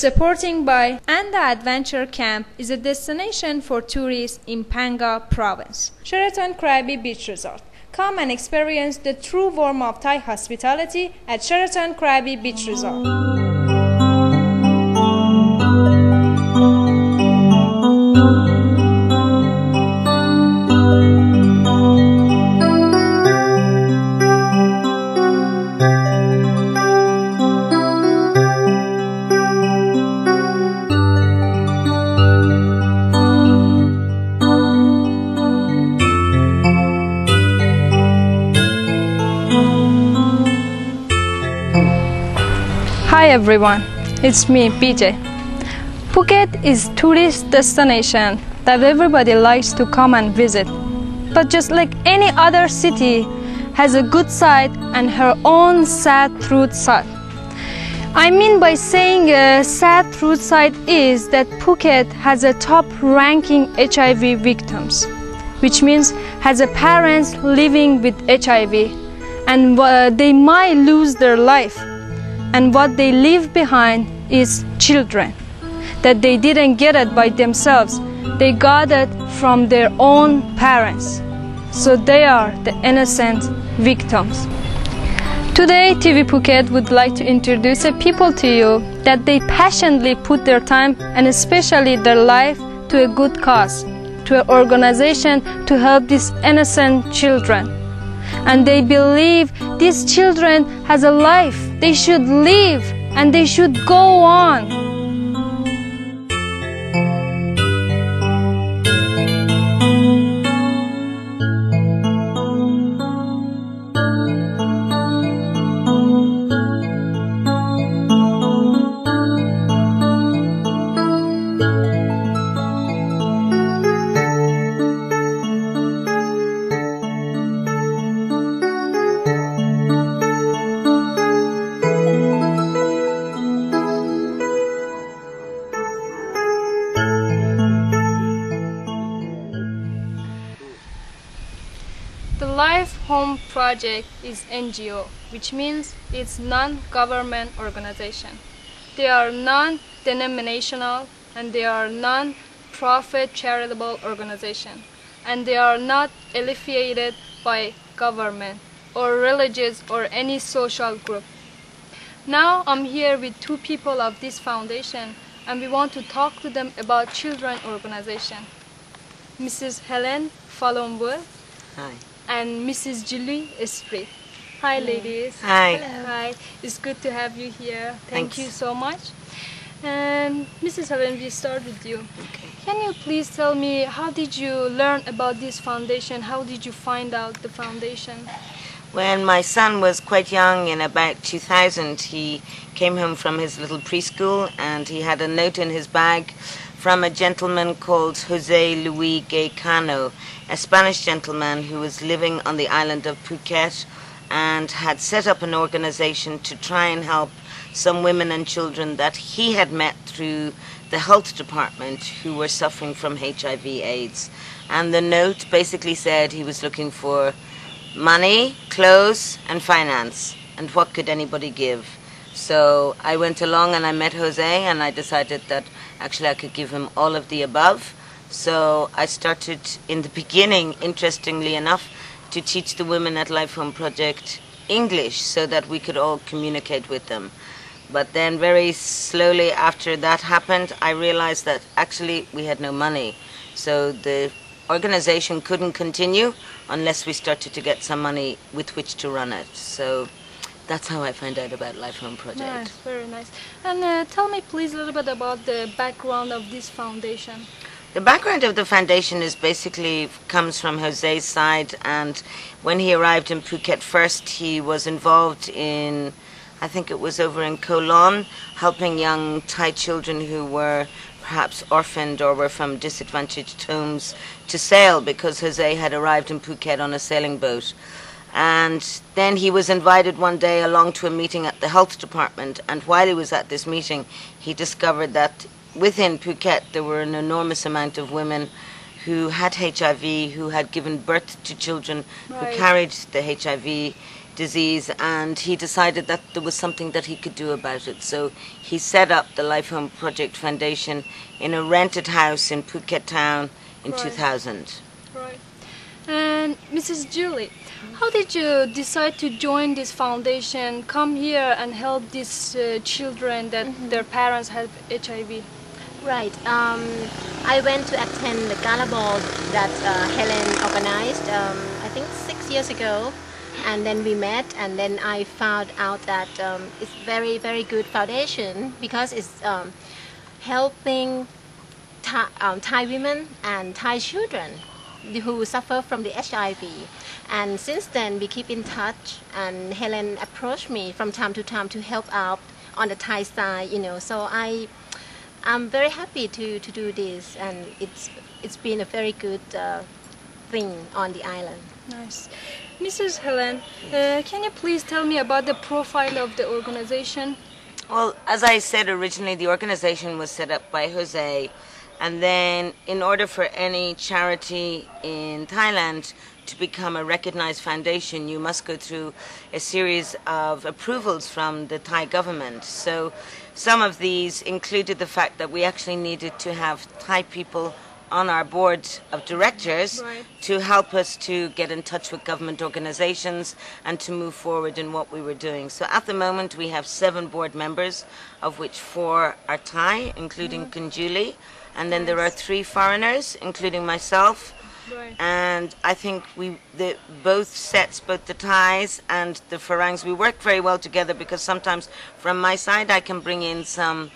Supporting by and the Adventure Camp is a destination for tourists in Panga province. Sheraton Krabi Beach Resort. Come and experience the true warmth of Thai hospitality at Sheraton Krabi Beach Resort. Hi everyone, it's me, PJ. Phuket is a tourist destination that everybody likes to come and visit. But just like any other city, has a good side and her own sad truth side. I mean by saying a sad truth side is that Phuket has a top ranking HIV victims, which means has a parents living with HIV and they might lose their life. And what they leave behind is children, that they didn't get it by themselves. They got it from their own parents. So they are the innocent victims. Today, TV Phuket would like to introduce a people to you that they passionately put their time and especially their life to a good cause, to an organization to help these innocent children. And they believe these children has a life. They should live and they should go on. The Life Home Project is NGO, which means it's non-government organization. They are non-denominational and they are non-profit charitable organization, and they are not affiliated by government or religious or any social group. Now I'm here with two people of this foundation and we want to talk to them about children organization. Mrs. Helen Falonwood. Hi. And Mrs. Julie Esprit. Hi ladies. Hi. Hello. Hi. It's good to have you here. Thanks. Thank you so much. And Mrs. Helen, we start with you. Okay. Can you please tell me how did you learn about this foundation? How did you find out the foundation? When my son was quite young, in about 2000, he came home from his little preschool and he had a note in his bag from a gentleman called Jose Luis Gay Cano, a Spanish gentleman who was living on the island of Phuket and had set up an organization to try and help some women and children that he had met through the health department who were suffering from HIV/AIDS. And the note basically said he was looking for money, clothes and finance, and what could anybody give. So I went along and I met Jose and I decided that actually I could give him all of the above. So I started in the beginning, interestingly enough, to teach the women at Life Home Project English so that we could all communicate with them. But then very slowly after that happened, I realized that actually we had no money. So the organization couldn't continue unless we started to get some money with which to run it. So that's how I found out about Life Home Project. Nice, very nice. And tell me please a little bit about the background of this foundation. The background of the foundation is basically comes from Jose's side, and when he arrived in Phuket first, he was involved in, I think it was over in Koh Lon, helping young Thai children who were perhaps orphaned or were from disadvantaged homes to sail, because Jose had arrived in Phuket on a sailing boat. And then he was invited one day along to a meeting at the health department, and while he was at this meeting, he discovered that within Phuket there were an enormous amount of women who had HIV, who had given birth to children who carried the HIV disease, and he decided that there was something that he could do about it. So he set up the Life Home Project Foundation in a rented house in Phuket town in 2000. Right. And Mrs. Julie, how did you decide to join this foundation, come here and help these children that their parents have HIV? Right. I went to attend the gala ball that Helen organized, I think 6 years ago. And then we met, and then I found out that it's very, very good foundation because it's helping Thai women and Thai children who suffer from the HIV. And since then we keep in touch, and Helen approached me from time to time to help out on the Thai side, you know. So I'm very happy to do this, and it's been a very good thing on the island. Nice. Mrs. Helen, can you please tell me about the profile of the organization? Well, as I said originally, the organization was set up by Jose, and then in order for any charity in Thailand to become a recognized foundation, you must go through a series of approvals from the Thai government. So some of these included the fact that we actually needed to have Thai people on our board of directors to help us to get in touch with government organizations and to move forward in what we were doing. So at the moment we have 7 board members, of which 4 are Thai, including Kunjuli, and then there are 3 foreigners, including myself. And I think both sets, both the Thais and the Farangs, we work very well together, because sometimes from my side I can bring in some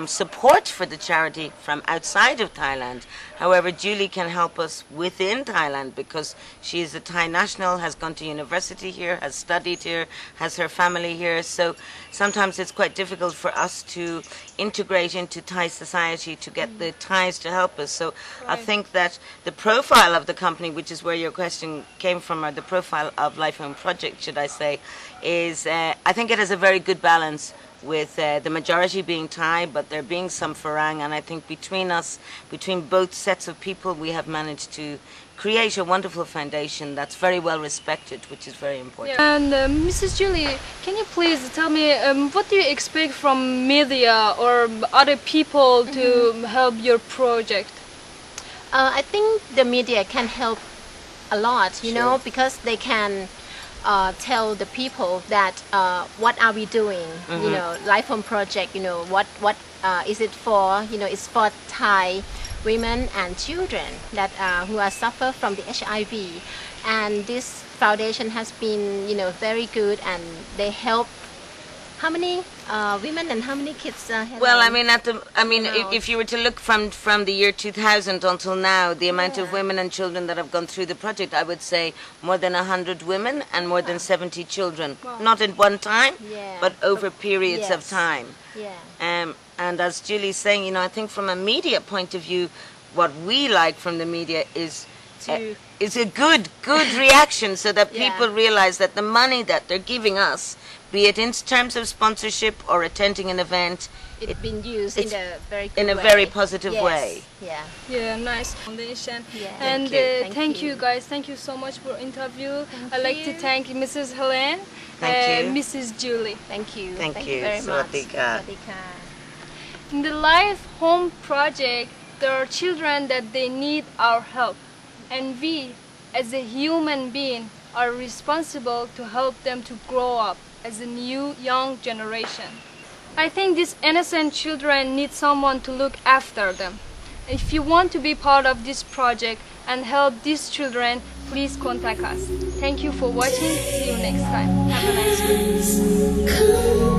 support for the charity from outside of Thailand. However, Julie can help us within Thailand, because she is a Thai national, has gone to university here, has studied here, has her family here. So sometimes it's quite difficult for us to integrate into Thai society to get the Thais to help us. So I think that the profile of the company, which is where your question came from, or the profile of Life Home Project, should I say, is I think it has a very good balance, with the majority being Thai, but there being some Farang, and I think between us, between both sets of people, we have managed to create a wonderful foundation that's very well respected, which is very important. And Mrs. Julie, can you please tell me what do you expect from media or other people to help your project? I think the media can help a lot, you know, because they can tell the people that what are we doing, you know, Life Home Project, you know, what is it for, you know, it's for Thai women and children that who are suffer from the HIV, and this foundation has been, you know, very good, and they help how many women and how many kids? Well, I mean, if you were to look from the year 2000 until now, the amount of women and children that have gone through the project, I would say more than 100 women and more than 70 children. Not at one time, but over periods of time. And as Julie's saying, you know, I think from a media point of view, what we like from the media is a good reaction, so that people realize that the money that they're giving us, be it in terms of sponsorship or attending an event, it's been used in a very good in a very positive way. Yeah, nice foundation. And thank you guys. Thank you so much for interview. I'd like to thank Mrs. Helen and Mrs. Julie. Thank you. Thank you very much. Sawadika. In the Life Home Project, there are children that they need our help, and we, as a human being, are responsible to help them to grow up as a new young generation. I think these innocent children need someone to look after them. If you want to be part of this project and help these children, please contact us. Thank you for watching. See you next time. Have a nice week.